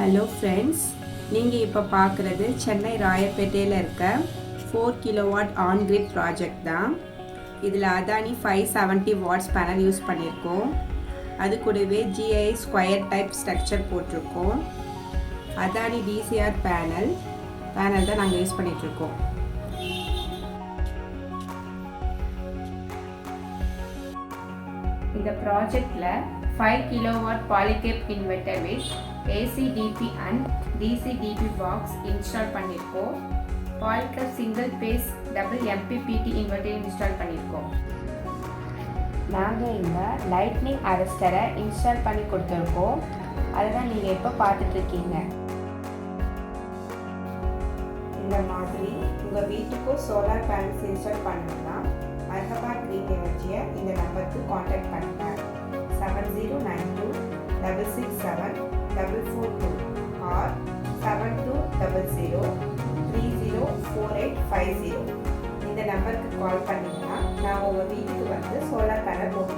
Hello friends, நீங்கள் இப்போ பார்க்குறது சென்னை ராயப்பேட்டையில் இருக்க 4 கிலோவாட் ஆன் கிரிட் ப்ராஜெக்ட் தான். இதில் அதானி 570 வாட்ஸ் பேனல் யூஸ் பண்ணியிருக்கோம். அது கூடவே GI ஸ்கொயர் டைப் ஸ்ட்ரக்சர் போட்டிருக்கோம். அதானி DCR பேனல் தான் நாங்கள் யூஸ் பண்ணிகிட்ருக்கோம். இந்த ப்ராஜெக்டில் 5 kilowatt polycap inverter with AC/DC and DC/DC box install பண்ணியிருக்கோம். polycap single phase double MPPT inverter install பண்ணியிருக்கோம். நாங்கள் இங்கே லைட்னிங் அரெஸ்டரை இன்ஸ்டால் பண்ணி கொடுத்துருக்கோம். அதை தான் நீங்கள் இப்போ பார்த்துட்ருக்கீங்க. இந்த மாதிரி உங்கள் வீட்டுக்கும் சோலார் பேனல்ஸ் இன்ஸ்டால் பண்ணணும்னா அர்ஹபாத் கிரீன் எனர்ஜியை இந்த நம்பருக்கு காண்டாக்ட் பண்ணுங்கள். 7092667442 or 7200304850. இந்த நம்பருக்கு கால் பண்ணிங்கன்னா நான் உங்கள் வீட்டுக்கு வந்து சோலார் பேனல் போட்டு